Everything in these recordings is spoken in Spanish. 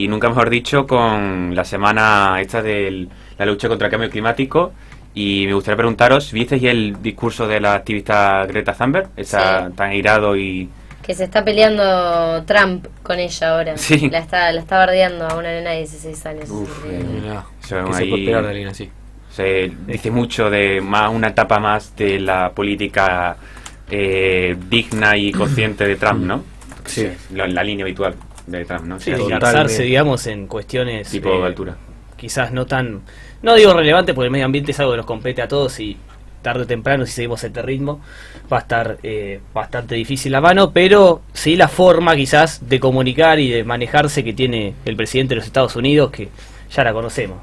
Y nunca mejor dicho, con la semana esta de la lucha contra el cambio climático. Y me gustaría preguntaros, ¿visteis el discurso de la activista Greta Thunberg? Esa Sí. tan irado y... Que se está peleando Trump con ella ahora. Sí. La está bardeando a una nena de 16 años. Uf, Mira, Son que se ahí- puede pegar de alguien así. Se dice mucho de más una etapa más de la política digna y consciente de Trump, ¿no? Sí. La línea habitual de Trump, ¿no? Sí, Sí, engarzarse, digamos, en cuestiones tipo de altura. quizás no tan, no digo relevante, porque el medio ambiente es algo que nos compete a todos y tarde o temprano, si seguimos este ritmo, va a estar bastante difícil la mano, pero sí la forma quizás de comunicar y de manejarse que tiene el presidente de los Estados Unidos, que ya la conocemos.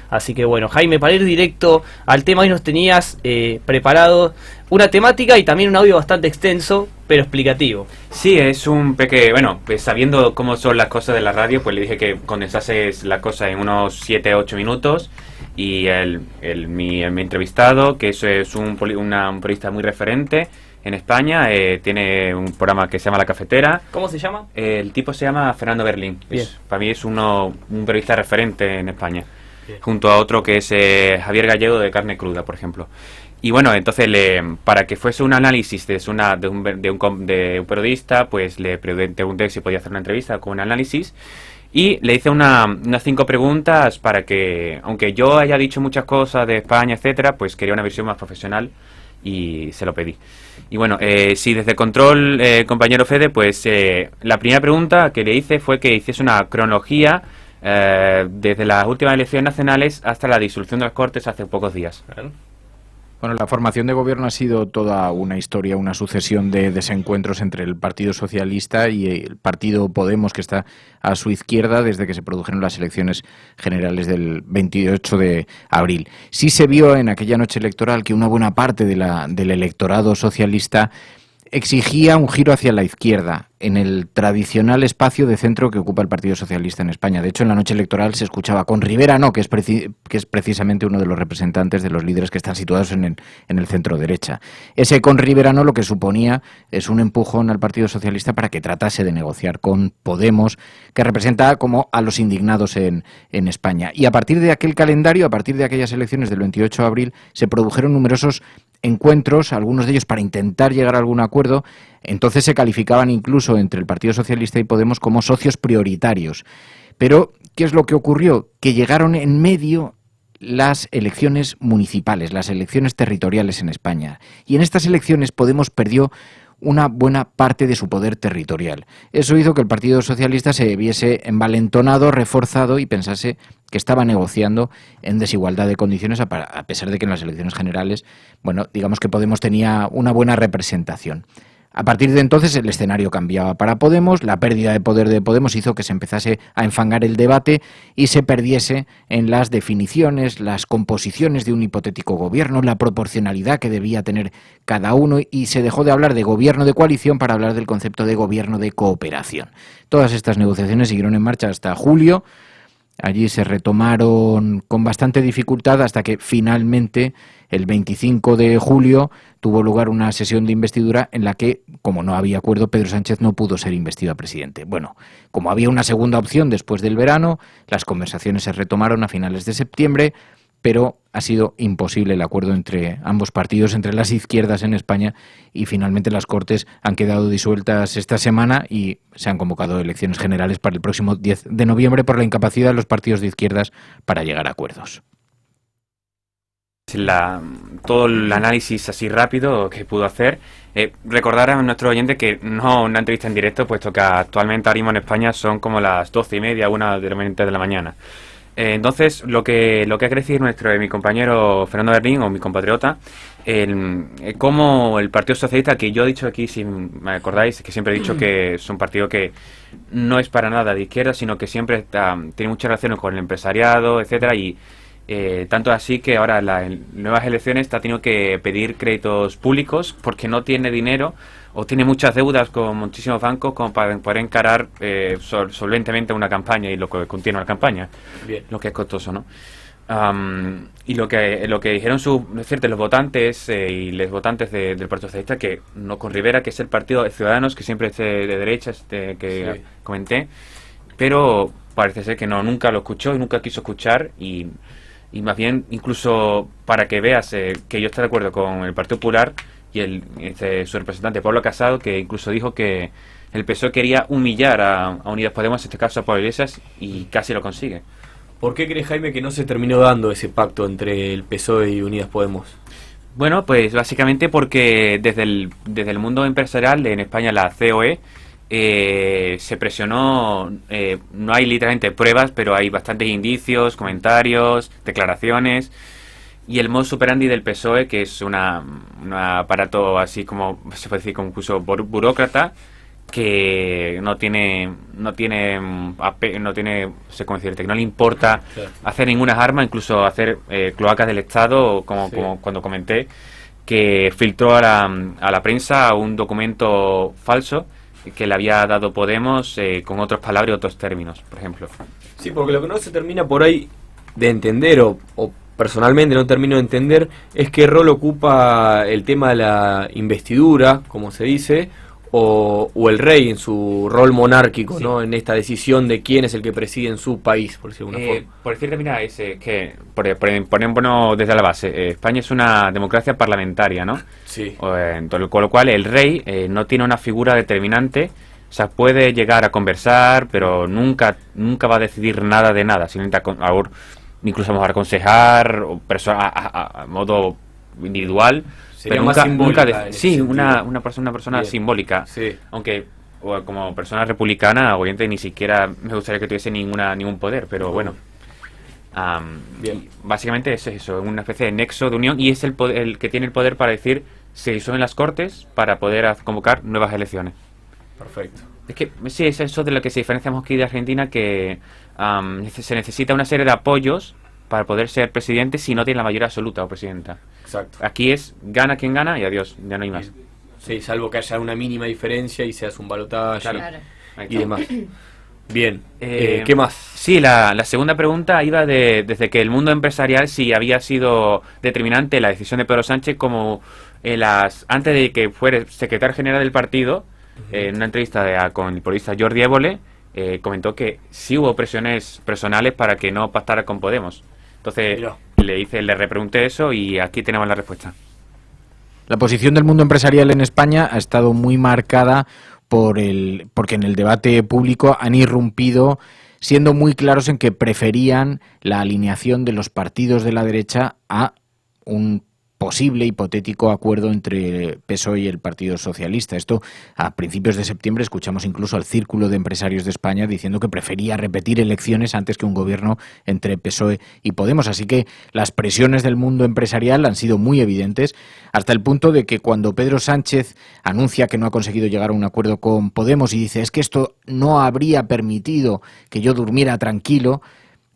Así que bueno, Jaime, para ir directo al tema, hoy nos tenías preparado una temática y también un audio bastante extenso, pero explicativo. Sí, es un pequeño... Bueno, pues sabiendo cómo son las cosas de la radio, pues le dije que condensase las cosas en unos 7-8 minutos. Y mi entrevistado, que es un periodista muy referente en España, tiene un programa que se llama La Cafetera. ¿Cómo se llama? El tipo se llama Fernando Berlín. Bien. Para mí es un periodista referente en España. Bien. Junto a otro que es Javier Gallego de Carne Cruda, por ejemplo. Y bueno, entonces para que fuese un análisis de un periodista, pues le pregunté si podía hacer una entrevista con un análisis. Y le hice unas 5 preguntas para que, aunque yo haya dicho muchas cosas de España, etcétera, pues quería una visión más profesional y se lo pedí. Y bueno, sí, desde control, compañero Fede, pues la primera pregunta que le hice fue que hiciese una cronología desde las últimas elecciones nacionales hasta la disolución de las Cortes hace pocos días. Bueno, la formación de gobierno ha sido toda una historia, una sucesión de desencuentros entre el Partido Socialista y el Partido Podemos, que está a su izquierda desde que se produjeron las elecciones generales del 28 de abril. Sí se vio en aquella noche electoral que una buena parte del electorado socialista exigía un giro hacia la izquierda, en el tradicional espacio de centro que ocupa el Partido Socialista en España. De hecho, en la noche electoral se escuchaba con Rivera no, que es precisamente uno de los representantes de los líderes que están situados en el centro derecha. Ese con Rivera no lo que suponía es un empujón al Partido Socialista para que tratase de negociar con Podemos, que representa como a los indignados en España. Y a partir de aquel calendario, a partir de aquellas elecciones del 28 de abril, se produjeron numerosos encuentros, algunos de ellos para intentar llegar a algún acuerdo. Entonces se calificaban incluso entre el Partido Socialista y Podemos como socios prioritarios. Pero, ¿qué es lo que ocurrió? Que llegaron en medio las elecciones municipales, las elecciones territoriales en España. Y en estas elecciones Podemos perdió una buena parte de su poder territorial. Eso hizo que el Partido Socialista se viese envalentonado, reforzado y pensase que estaba negociando en desigualdad de condiciones, a pesar de que en las elecciones generales, bueno, digamos que Podemos tenía una buena representación. A partir de entonces el escenario cambiaba para Podemos, la pérdida de poder de Podemos hizo que se empezase a enfangar el debate y se perdiese en las definiciones, las composiciones de un hipotético gobierno, la proporcionalidad que debía tener cada uno, y se dejó de hablar de gobierno de coalición para hablar del concepto de gobierno de cooperación. Todas estas negociaciones siguieron en marcha hasta julio. Allí se retomaron con bastante dificultad hasta que finalmente el 25 de julio tuvo lugar una sesión de investidura en la que, como no había acuerdo, Pedro Sánchez no pudo ser investido a presidente. Bueno, como había una segunda opción después del verano, las conversaciones se retomaron a finales de septiembre, pero ha sido imposible el acuerdo entre ambos partidos, entre las izquierdas en España, y finalmente las Cortes han quedado disueltas esta semana y se han convocado elecciones generales para el próximo 10 de noviembre por la incapacidad de los partidos de izquierdas para llegar a acuerdos. Todo el análisis así rápido que pudo hacer. Recordar a nuestro oyente que no una entrevista en directo, puesto que actualmente ahora mismo en España son como las 12:30, 1 de la mañana. Entonces, lo que ha querido decir mi compañero Fernando Berlín, o mi compatriota, como el Partido Socialista, que yo he dicho aquí, si me acordáis, que siempre he dicho que es un partido que no es para nada de izquierda, sino que siempre tiene muchas relaciones con el empresariado, etcétera, y tanto así que ahora en las nuevas elecciones está teniendo que pedir créditos públicos porque no tiene dinero o tiene muchas deudas con muchísimos bancos como para poder encarar solventemente una campaña y lo que contiene una campaña. Bien. Lo que es costoso, ¿no? Y lo que dijeron los votantes y los votantes del Partido Socialista, que no con Rivera, que es el partido de Ciudadanos, que siempre es de derecha, que sí comenté, pero parece ser que no, nunca lo escuchó y nunca quiso escuchar y más bien, incluso para que veas que yo estoy de acuerdo con el Partido Popular y su representante Pablo Casado, que incluso dijo que el PSOE quería humillar a Unidas Podemos, en este caso a Pablo Iglesias, y casi lo consigue. ¿Por qué crees, Jaime, que no se terminó dando ese pacto entre el PSOE y Unidas Podemos? Bueno, pues básicamente porque desde el mundo empresarial en España, la COE, se presionó, no hay literalmente pruebas, pero hay bastantes indicios, comentarios, declaraciones, y el modus operandi del PSOE, que es un aparato así como, se puede decir, como incluso burócrata, que no sé cómo decirte, que no le importa hacer ninguna arma, incluso hacer cloacas del Estado, como cuando comenté, que filtró a la prensa un documento falso que le había dado Podemos con otras palabras y otros términos, por ejemplo. Sí, porque lo que no se termina por ahí de entender, o personalmente no termino de entender, es qué rol ocupa el tema de la investidura, como se dice, o el rey en su rol monárquico, ¿no? En esta decisión de quién es el que preside en su país, por decirlo de alguna forma. Por decirte, mira, ponémonos desde la base. España es una democracia parlamentaria, ¿no? Sí. Con lo cual el rey no tiene una figura determinante. O sea, puede llegar a conversar, pero nunca va a decidir nada de nada. Incluso vamos a aconsejar a modo individual. Sería pero más simbólica. Sí, una persona Bien. simbólica. Sí. Aunque como persona republicana, obviamente ni siquiera me gustaría que tuviese ningún poder, pero bueno. Bien. Básicamente es eso, una especie de nexo de unión, y es el que tiene el poder para decir si disuelven las Cortes para poder convocar nuevas elecciones. Perfecto. Es que sí, es eso de lo que se diferenciamos aquí de Argentina, que se necesita una serie de apoyos para poder ser presidente si no tiene la mayoría absoluta o presidenta. Exacto. Aquí es gana quien gana y adiós, ya no hay más. Sí, salvo que haya una mínima diferencia y se hace un balotaje Claro. y demás. Bien. ¿Qué más? Sí, la segunda pregunta iba desde que el mundo empresarial, si había sido determinante la decisión de Pedro Sánchez, como antes de que fuera secretario general del partido, en una entrevista con el periodista Jordi Évole, comentó que sí hubo presiones personales para que no pactara con Podemos. Entonces Mirá. le repregunté eso y aquí tenemos la respuesta. La posición del mundo empresarial en España ha estado muy marcada porque en el debate público han irrumpido siendo muy claros en que preferían la alineación de los partidos de la derecha a un posible hipotético acuerdo entre PSOE y el Partido Socialista. Esto a principios de septiembre escuchamos incluso al Círculo de Empresarios de España diciendo que prefería repetir elecciones antes que un gobierno entre PSOE y Podemos. Así que las presiones del mundo empresarial han sido muy evidentes, hasta el punto de que cuando Pedro Sánchez anuncia que no ha conseguido llegar a un acuerdo con Podemos y dice es que esto no habría permitido que yo durmiera tranquilo,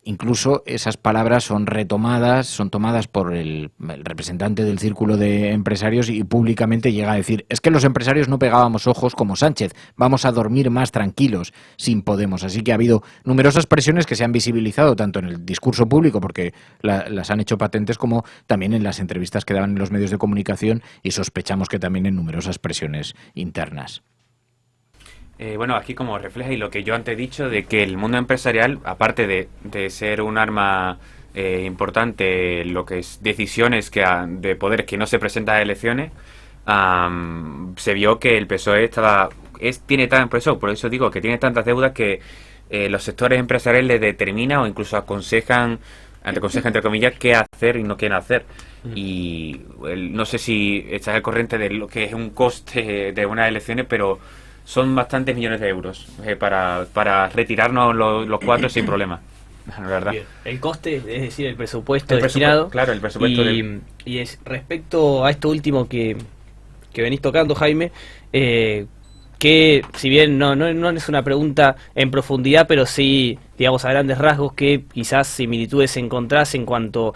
incluso esas palabras son tomadas por el representante del Círculo de Empresarios y públicamente llega a decir, es que los empresarios no pegábamos ojos como Sánchez, vamos a dormir más tranquilos sin Podemos. Así que ha habido numerosas presiones que se han visibilizado tanto en el discurso público, porque las han hecho patentes, como también en las entrevistas que daban en los medios de comunicación, y sospechamos que también en numerosas presiones internas. Bueno, aquí como refleja y lo que yo antes he dicho, de que el mundo empresarial, aparte de ser un arma importante, lo que es decisiones de poderes que no se presentan a elecciones, se vio que el PSOE por eso digo que tiene tantas deudas que los sectores empresariales le determinan o incluso aconsejan entre comillas qué hacer y no qué hacer. Y no sé si estás al corriente de lo que es un coste de unas elecciones, pero son bastantes millones de euros para retirarnos los cuatro sin problema, la verdad. Bien. El coste, es decir, el presupuesto destinado. Claro, el presupuesto y es respecto a esto último que venís tocando, Jaime, que si bien no es una pregunta en profundidad, pero sí, digamos, a grandes rasgos, que quizás similitudes encontrás en cuanto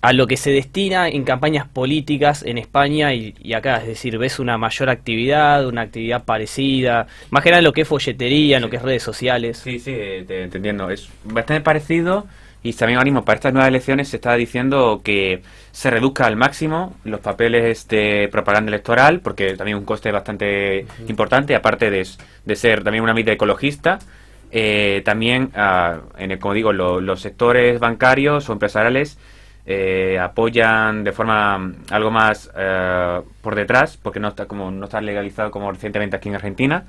a lo que se destina en campañas políticas en España y acá, es decir, ves una mayor actividad, una actividad parecida, más que nada en lo que es folletería, en lo que es redes sociales. Sí, te entiendo. Es bastante parecido, y también ahora mismo para estas nuevas elecciones se está diciendo que se reduzca al máximo los papeles de propaganda electoral, porque también es un coste bastante importante, aparte de ser también una medida ecologista. También, como digo, los sectores bancarios o empresariales apoyan de forma algo más por detrás, porque no está legalizado como recientemente aquí en Argentina.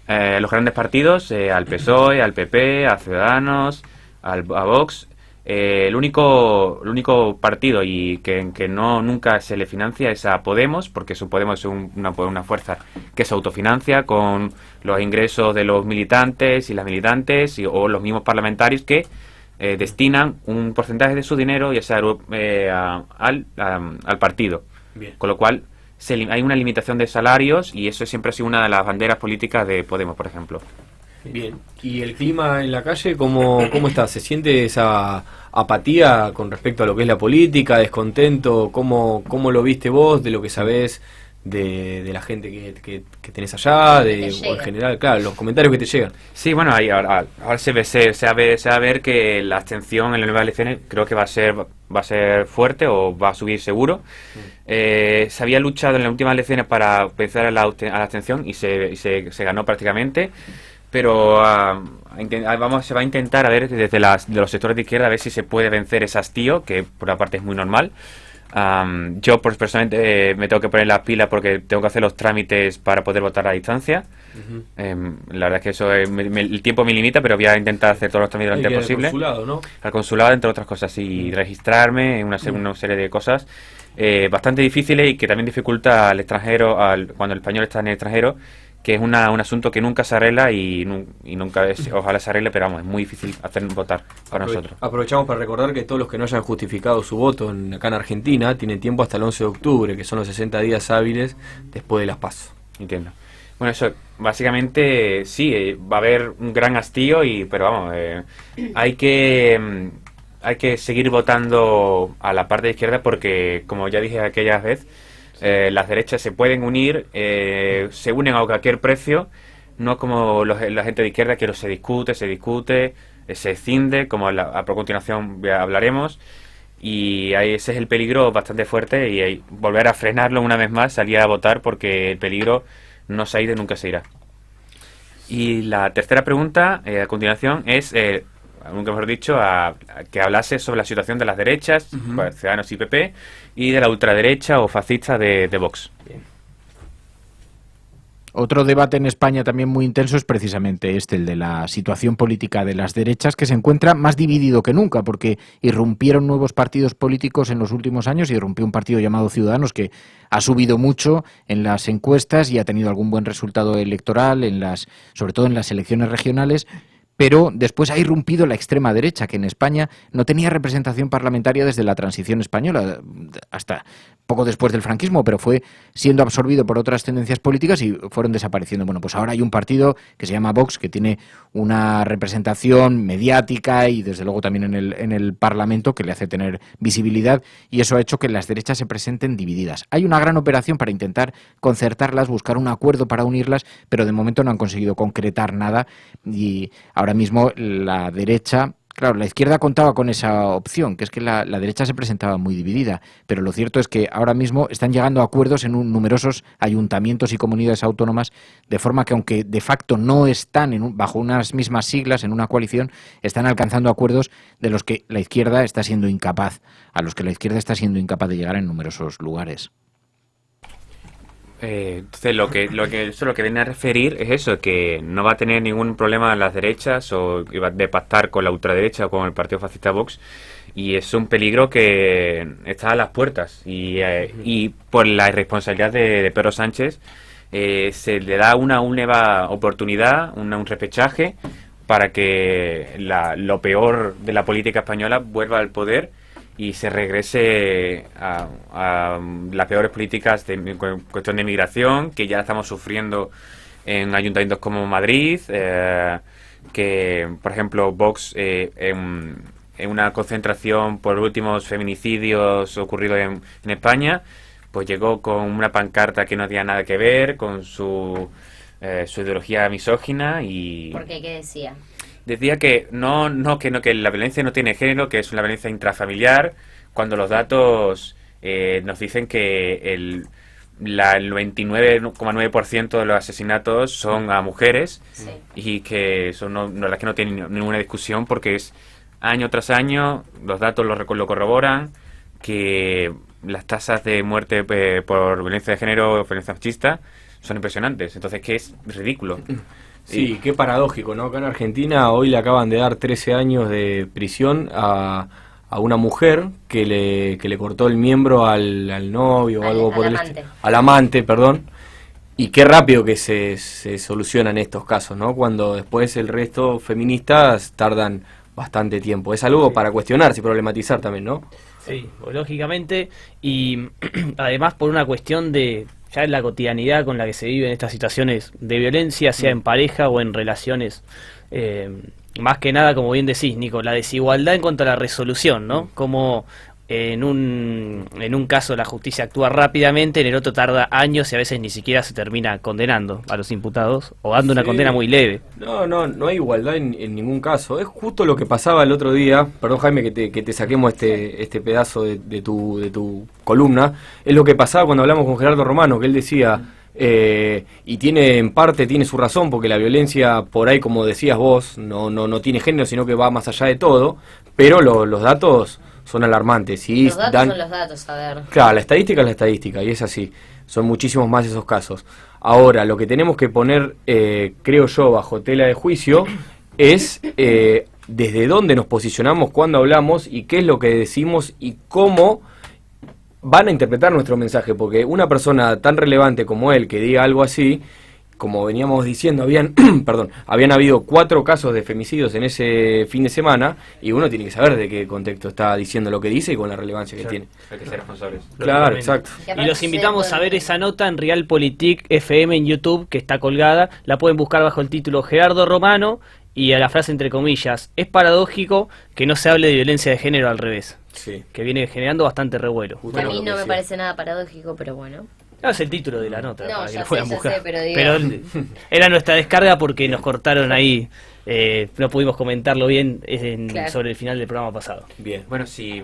Los grandes partidos, al PSOE, al PP, a Ciudadanos, a Vox. El único partido y que no nunca se le financia es a Podemos, porque Podemos es una fuerza que se autofinancia con los ingresos de los militantes y las militantes o los mismos parlamentarios que destinan un porcentaje de su dinero ya sea al partido. Bien. Con lo cual hay una limitación de salarios y eso siempre ha sido una de las banderas políticas de Podemos, por ejemplo. Bien. ¿Y el clima en la calle cómo está? ¿Se siente esa apatía con respecto a lo que es la política, descontento? ¿Cómo lo viste vos, de lo que sabés de la gente que tenés allá, o en general, claro, los comentarios que te llegan? Sí, bueno, ahora se va a ver que la abstención en las nuevas elecciones creo que va a ser fuerte o va a subir seguro. Se había luchado en las últimas elecciones para vencer a la abstención y se ganó prácticamente. Pero se va a intentar a ver desde de los sectores de izquierda a ver si se puede vencer ese hastío, que por una parte es muy normal. Yo personalmente me tengo que poner las pilas porque tengo que hacer los trámites para poder votar a distancia. La verdad es que eso el tiempo me limita, pero voy a intentar hacer todos los trámites lo antes posible. Al consulado, ¿no? Al consulado, entre otras cosas, y registrarme en una serie de cosas bastante difíciles y que también dificulta al extranjero, cuando el español está en el extranjero, que es un asunto que nunca se arregla y nunca ojalá se arregle, pero vamos, es muy difícil hacer votar para nosotros. Aprovechamos para recordar que todos los que no hayan justificado su voto acá en Argentina tienen tiempo hasta el 11 de octubre, que son los 60 días hábiles después de las PASO. Entiendo. Bueno, eso, básicamente sí, va a haber un gran hastío, pero vamos, hay que seguir votando a la parte de izquierda porque, como ya dije aquella vez, las derechas se pueden unir, se unen a cualquier precio, no como la gente de izquierda que se discute, se cinde, como a continuación hablaremos, y ese es el peligro bastante fuerte y volver a frenarlo una vez más, salir a votar porque el peligro no se ha ido y nunca se irá. Y la tercera pregunta a continuación es, nunca mejor dicho, que hablase sobre la situación de las derechas, Ciudadanos y PP, y de la ultraderecha o fascista de Vox. Bien. Otro debate en España también muy intenso es precisamente el de la situación política de las derechas, que se encuentra más dividido que nunca, porque irrumpieron nuevos partidos políticos en los últimos años, irrumpió un partido llamado Ciudadanos que ha subido mucho en las encuestas y ha tenido algún buen resultado electoral, sobre todo en las elecciones regionales. Pero después ha irrumpido la extrema derecha, que en España no tenía representación parlamentaria desde la transición española, hasta poco después del franquismo, pero fue siendo absorbido por otras tendencias políticas y fueron desapareciendo. Bueno, pues ahora hay un partido que se llama Vox, que tiene una representación mediática y desde luego también en el Parlamento que le hace tener visibilidad, y eso ha hecho que las derechas se presenten divididas. Hay una gran operación para intentar concertarlas, buscar un acuerdo para unirlas, pero de momento no han conseguido concretar nada y ahora mismo la derecha, claro, la izquierda contaba con esa opción, que es que la derecha se presentaba muy dividida, pero lo cierto es que ahora mismo están llegando a acuerdos en numerosos ayuntamientos y comunidades autónomas, de forma que aunque de facto no están bajo unas mismas siglas en una coalición, están alcanzando acuerdos de los que la izquierda está siendo incapaz, de llegar en numerosos lugares. Entonces lo que viene a referir es eso, que no va a tener ningún problema las derechas o de pactar con la ultraderecha o con el partido fascista Vox, y es un peligro que está a las puertas y por la irresponsabilidad de Pedro Sánchez se le da una nueva oportunidad, un repechaje para que lo peor de la política española vuelva al poder y se regrese a las peores políticas en cuestión de migración, que ya estamos sufriendo en ayuntamientos como Madrid, que, por ejemplo, Vox, en una concentración por últimos feminicidios ocurridos en España, pues llegó con una pancarta que no tenía nada que ver con su ideología misógina y... ¿Por qué? ¿Qué decía? Decía que que la violencia no tiene género, que es una violencia intrafamiliar, cuando los datos nos dicen que el 99,9% de los asesinatos son a mujeres Sí. y que son las que no tienen ninguna discusión porque es año tras año, los datos lo corroboran, que las tasas de muerte por violencia de género o violencia machista son impresionantes, entonces que es ridículo. Sí, qué paradójico, ¿no? Acá en Argentina hoy le acaban de dar 13 años de prisión a una mujer que le cortó el miembro al novio o algo por el amante. al amante, perdón. Y qué rápido que se solucionan estos casos, ¿no? Cuando después el resto feministas tardan bastante tiempo. Es algo para cuestionarse y problematizar también, ¿no? Sí, lógicamente, y además por una cuestión de ya en la cotidianidad con la que se viven estas situaciones de violencia, sea en pareja o en relaciones, más que nada, como bien decís, Nico, la desigualdad en cuanto a la resolución, ¿no? Como en un caso la justicia actúa rápidamente, en el otro tarda años y a veces ni siquiera se termina condenando a los imputados o dando una Sí. condena muy leve. No hay igualdad en ningún caso. Es justo lo que pasaba el otro día. Perdón, Jaime, que te saquemos este pedazo de tu columna. Es lo que pasaba cuando hablamos con Gerardo Romano, que él decía, y en parte tiene su razón, porque la violencia, por ahí, como decías vos, no tiene género, sino que va más allá de todo, pero los datos son alarmantes. Y Los datos son los datos, a ver. Claro, la estadística es la estadística, y es así. Son muchísimos más esos casos. Ahora, lo que tenemos que poner, creo yo, bajo tela de juicio, es desde dónde nos posicionamos cuando hablamos y qué es lo que decimos y cómo van a interpretar nuestro mensaje. Porque una persona tan relevante como él que diga algo así, como veníamos diciendo, habían habido 4 casos de femicidios en ese fin de semana, y uno tiene que saber de qué contexto está diciendo lo que dice y con la relevancia que tiene. Hay que ser responsables. Claro, Lógicamente. exacto. Y Y aparte los invitamos se a ver puede- esa nota en Realpolitik FM en YouTube, que está colgada. La pueden buscar bajo el título Gerardo Romano y a la frase entre comillas: es paradójico que no se hable de violencia de género al revés, Sí. que viene generando bastante revuelo. Que a mí Lo que no me decía. parece nada paradójico, pero bueno. No, es el título de la nota, No, para que ya lo puedan sé, ya buscar. sé, pero digo- Era nuestra descarga porque nos cortaron ahí, no pudimos comentarlo bien Claro. sobre el final del programa pasado. Bien. Bueno, si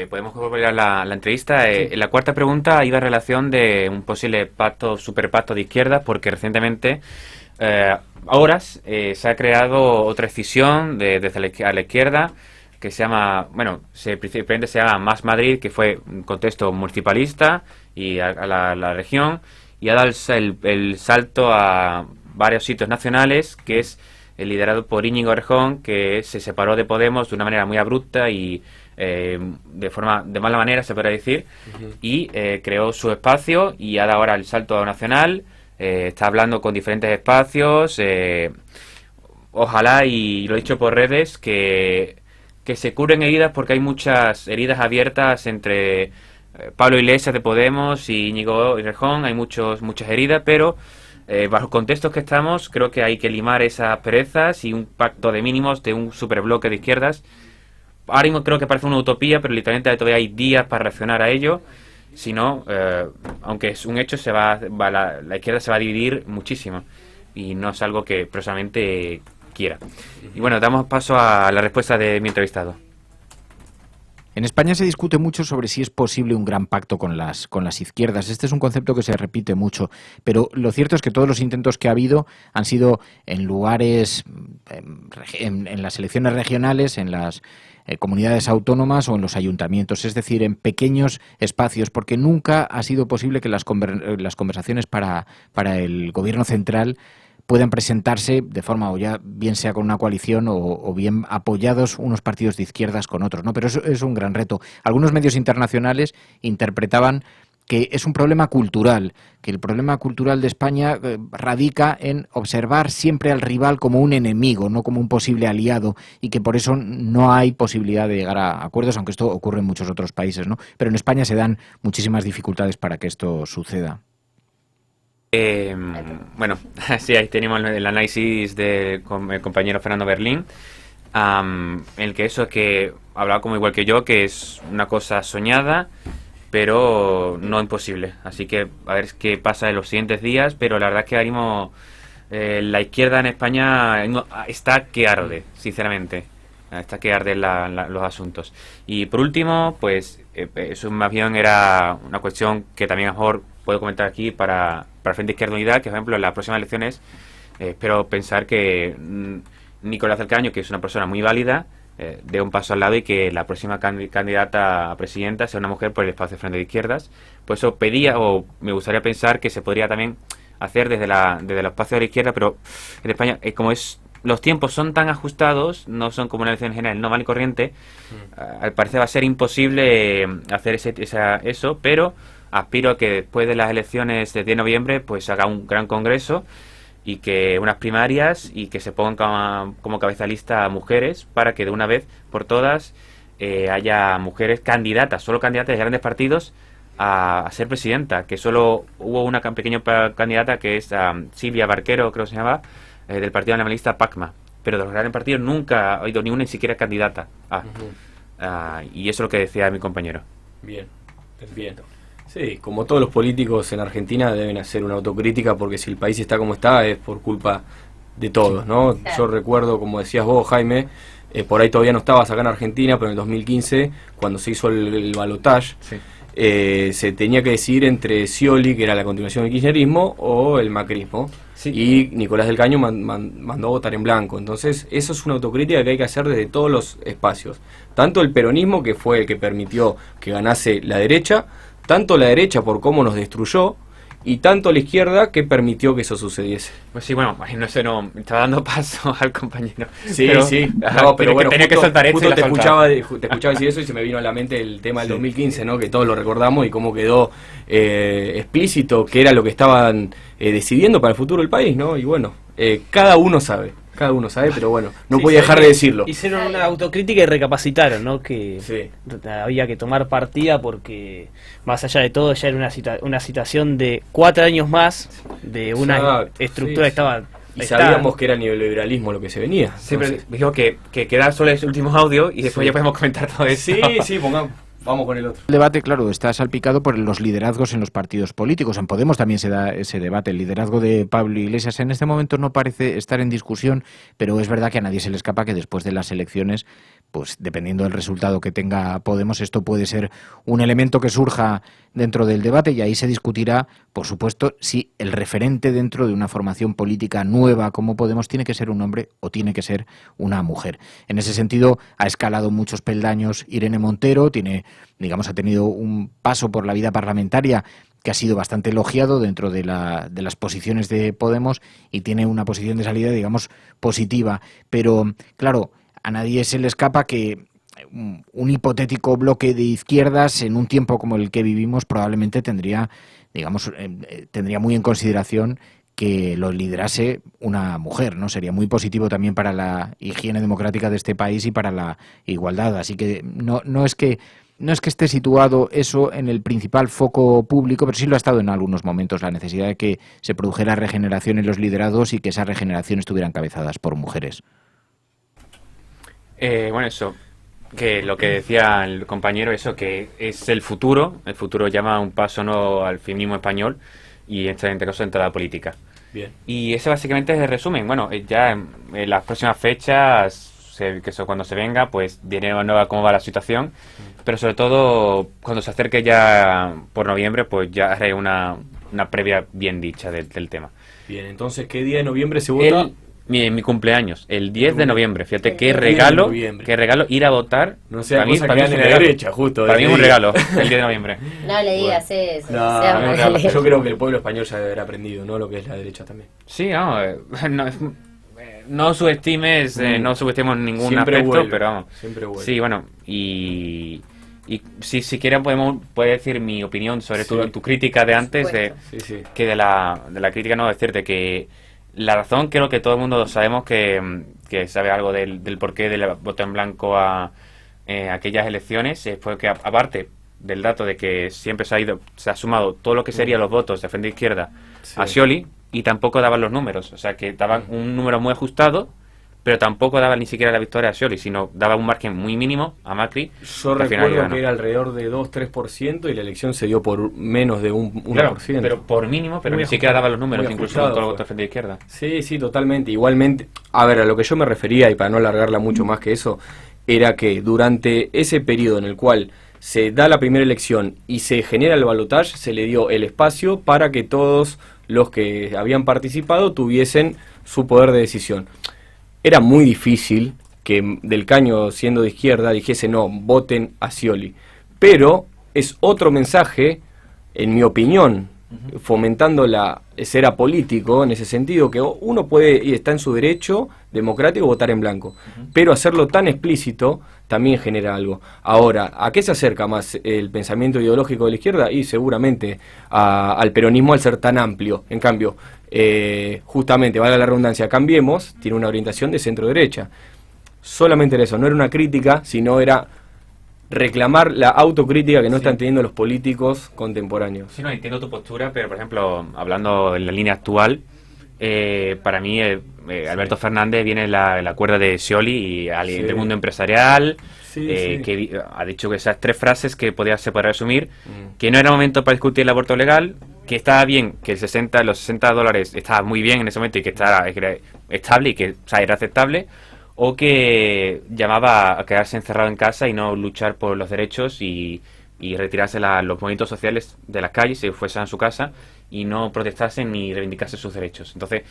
podemos volver a la entrevista. En la cuarta pregunta iba a relación de un posible superpacto de izquierdas, porque recientemente, horas, se ha creado otra escisión desde a la izquierda que se llama, principalmente se llama Más Madrid, que fue un contexto municipalista y a la región, y ha dado el salto a varios sitios nacionales, que es liderado por Íñigo Errejón, que se separó de Podemos de una manera muy abrupta y de mala manera, se podría decir, y creó su espacio y ha dado ahora el salto a nacional. Está hablando con diferentes espacios. Ojalá, y lo he dicho por redes, que se curen heridas, porque hay muchas heridas abiertas entre Pablo Iglesias de Podemos y Íñigo Errejón. Hay muchas heridas, pero bajo el contexto que estamos, creo que hay que limar esas perezas y un pacto de mínimos de un superbloque de izquierdas. Ahora mismo creo que parece una utopía, pero literalmente todavía hay días para reaccionar a ello. Si no, aunque es un hecho, la izquierda se va a dividir muchísimo, y no es algo que personalmente quiera. Y bueno, damos paso a la respuesta de mi entrevistado. En España se discute mucho sobre si es posible un gran pacto con las izquierdas. Este es un concepto que se repite mucho, pero lo cierto es que todos los intentos que ha habido han sido en lugares, en las elecciones regionales, en las comunidades autónomas o en los ayuntamientos, es decir, en pequeños espacios, porque nunca ha sido posible que las conversaciones para el gobierno central puedan presentarse de forma, o ya bien sea con una coalición o bien apoyados unos partidos de izquierdas con otros, ¿no? Pero eso es un gran reto. Algunos medios internacionales interpretaban que es un problema cultural, que el problema cultural de España radica en observar siempre al rival como un enemigo, no como un posible aliado, y que por eso no hay posibilidad de llegar a acuerdos, aunque esto ocurre en muchos otros países, ¿no? Pero en España se dan muchísimas dificultades para que esto suceda. Bueno, sí, ahí tenemos el análisis del compañero Fernando Berlín, en el que eso es que hablaba como igual que yo, que es una cosa soñada, pero no imposible. Así que a ver qué pasa en los siguientes días, pero la verdad es que ahora mismo la izquierda en España está que arde, sinceramente. Está que arden los asuntos. Y por último, pues eso más bien era una cuestión que también a lo mejor puedo comentar aquí para Frente Izquierda Unida, que por ejemplo en las próximas elecciones espero pensar que Nicolás del Caño, que es una persona muy válida, dé un paso al lado y que la próxima candidata a presidenta sea una mujer por el espacio de Frente de Izquierdas. Por eso pedía, o me gustaría pensar que se podría también hacer desde los espacios de la izquierda, pero en España, como los tiempos son tan ajustados, no son como una elección general normal y corriente, al parecer va a ser imposible hacer eso, pero aspiro a que después de las elecciones de 10 de noviembre pues haga un gran congreso y que unas primarias y que se pongan como cabeza de lista a mujeres para que de una vez por todas haya mujeres candidatas, solo candidatas de grandes partidos a ser presidenta, que solo hubo una pequeña candidata que es Silvia Barquero, creo que se llama, del partido animalista PACMA, pero de los grandes partidos nunca ha habido ni una ni siquiera candidata. Y eso es lo que decía mi compañero. Bien, bien. Sí, como todos los políticos en Argentina deben hacer una autocrítica, porque si el país está como está es por culpa de todos, ¿no? Claro. Yo recuerdo, como decías vos, Jaime, por ahí todavía no estabas acá en Argentina, pero en el 2015, cuando se hizo el balotaje, Sí. se tenía que decidir entre Scioli, que era la continuación del kirchnerismo, o el macrismo. Sí. Y Nicolás del Caño mandó a votar en blanco. Entonces, eso es una autocrítica que hay que hacer desde todos los espacios. Tanto el peronismo, que fue el que permitió que ganase la derecha, tanto la derecha por cómo nos destruyó, y tanto la izquierda que permitió que eso sucediese. Pues sí, bueno, no sé, no, me estaba dando paso al compañero. Sí, Pero- sí. Ajá, No, pero que bueno, tenía que justo, soltar esto y justo la te soltaba. escuchaba decir eso y se me vino a la mente el tema del 2015, ¿no? Que todos lo recordamos y cómo quedó explícito que era lo que estaban decidiendo para el futuro del país, ¿no? Y bueno, cada uno sabe, pero bueno, no Sí, podía sí, dejar de decirlo. Hicieron una autocrítica y recapacitaron, ¿no? Que Sí. había que tomar partida porque, más allá de todo, ya era una situación de 4 años más de una Exacto, estructura sí, que estaba... Y está- sabíamos que era neoliberalismo lo que se venía. Siempre Entonces, dijo que queda solo ese último audio y después Sí. ya podemos comentar todo eso. sí, vamos con el otro. El debate, claro, está salpicado por los liderazgos en los partidos políticos. En Podemos también se da ese debate. El liderazgo de Pablo Iglesias en este momento no parece estar en discusión, pero es verdad que a nadie se le escapa que después de las elecciones, pues dependiendo del resultado que tenga Podemos, esto puede ser un elemento que surja dentro del debate y ahí se discutirá, por supuesto, si el referente dentro de una formación política nueva como Podemos tiene que ser un hombre o tiene que ser una mujer. En ese sentido, ha escalado muchos peldaños Irene Montero, ha tenido un paso por la vida parlamentaria que ha sido bastante elogiado dentro de las posiciones de Podemos y tiene una posición de salida, digamos, positiva. Pero, claro, a nadie se le escapa que un hipotético bloque de izquierdas en un tiempo como el que vivimos probablemente tendría muy en consideración que lo liderase una mujer, ¿no? Sería muy positivo también para la higiene democrática de este país y para la igualdad. Así que no es que esté situado eso en el principal foco público, pero sí lo ha estado en algunos momentos, la necesidad de que se produjera regeneración en los liderados y que esa regeneración estuviera encabezadas por mujeres. Bueno, eso, que lo que decía el compañero, eso que es el futuro llama un paso no al feminismo español y en este caso en toda la política. Bien. Y ese básicamente es el resumen. Bueno, ya en las próximas fechas, que eso cuando se venga, pues diremos nueva cómo va la situación, pero sobre todo cuando se acerque ya por noviembre, pues ya haré una previa bien dicha del tema. Bien, entonces, ¿qué día de noviembre se vota? Mi cumpleaños, el 10 de noviembre. Fíjate qué El 10 de regalo, noviembre. qué regalo ir a votar. No sea Para mí- cosa para que mí es ande un en la regalo. derecha, justo. Para mí es un ese regalo, día. el 10 de noviembre. No le digas eso. No, sea no, amable. yo creo que el pueblo español ya debe haber aprendido, ¿no? Lo que es la derecha también. Sí, no subestimes, no subestimemos ningún Siempre aspecto, vuelve, pero vamos. siempre vuelve. Sí, bueno, y si quieren puedo decir mi opinión sobre Sí. tu crítica de antes, supuesto. Sí, sí. que de la crítica no decirte que la razón creo que todo el mundo sabemos que sabe algo del porqué del voto en blanco a aquellas elecciones, es porque aparte del dato de que siempre se ha sumado todo lo que serían los votos de Frente Izquierda Sí. a Scioli y tampoco daban los números, o sea que daban un número muy ajustado, pero tampoco daban ni siquiera la victoria a Scioli, sino daba un margen muy mínimo a Macri. Yo que al final recuerdo ganó. que era alrededor de 2-3% y la elección se dio por menos de un 1%. Claro, pero por mínimo, pero Muy ni siquiera ajustado, daban los números, muy incluso con ajustado todo el fue. voto de Frente Izquierda. Sí, sí, totalmente. Igualmente, a ver, a lo que yo me refería, y para no alargarla mucho más que eso, era que durante ese periodo en el cual se da la primera elección y se genera el balotaje, se le dio el espacio para que todos los que habían participado tuviesen su poder de decisión. Era muy difícil que Del Caño, siendo de izquierda, dijese no, voten a Scioli. Pero es otro mensaje, en mi opinión, fomentando la ser apolítico, en ese sentido, que uno puede, y está en su derecho democrático, votar en blanco. Pero hacerlo tan explícito también genera algo. Ahora, ¿a qué se acerca más el pensamiento ideológico de la izquierda? Y seguramente al peronismo al ser tan amplio. En cambio, justamente, valga la redundancia, Cambiemos tiene una orientación de centro-derecha. Solamente era eso, no era una crítica, sino era reclamar la autocrítica que no están teniendo los políticos contemporáneos. Sí, no, entiendo tu postura, pero por ejemplo, hablando en la línea actual, para mí Alberto Fernández viene en la cuerda de Scioli y del mundo empresarial, que ha dicho que esas 3 frases que se podría resumir, que no era momento para discutir el aborto legal, que estaba bien, que los $60 estaba muy bien en ese momento y que era estable y que era aceptable, o que llamaba a quedarse encerrado en casa y no luchar por los derechos y retirarse los movimientos sociales de las calles, se fuesen a su casa y no protestarse ni reivindicarse sus derechos. Entonces,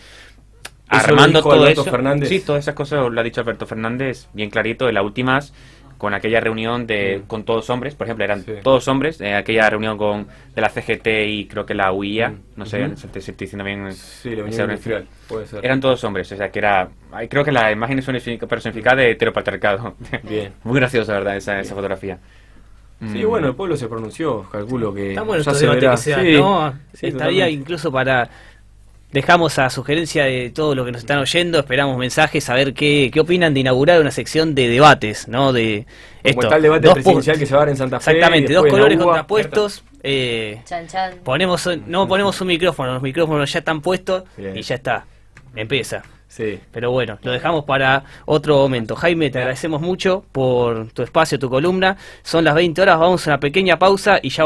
armando todo eso, Fernández. Sí, todas esas cosas lo ha dicho Alberto Fernández bien clarito en las últimas, con aquella reunión con todos hombres, por ejemplo, eran todos hombres, aquella reunión de la CGT y creo que la UIA, no sé, si estoy diciendo bien. Sí, la Unión Industrial, puede ser. Eran todos hombres, o sea, que creo que la imagen es personificada de heteropatriarcado. Bien. Muy graciosa, ¿verdad?, esa fotografía. Sí, bueno, el pueblo se pronunció, calculo que Está bueno ya estos se debates verá. que se dan, Sí, ¿no? sí, Estaría totalmente. incluso para... Dejamos a sugerencia de todos los que nos están oyendo, esperamos mensajes, a ver qué opinan de inaugurar una sección de debates, ¿no? De esto. Como está el debate presidencial que se va a dar en Santa Fe. Exactamente, y dos después en la colores UBA. contrapuestos. Chan, chan. No ponemos un micrófono, los micrófonos ya están puestos Bien. y ya está. Empieza. Sí. Pero bueno, lo dejamos para otro momento. Jaime, te agradecemos mucho por tu espacio, tu columna. Son las 20 horas, vamos a una pequeña pausa y ya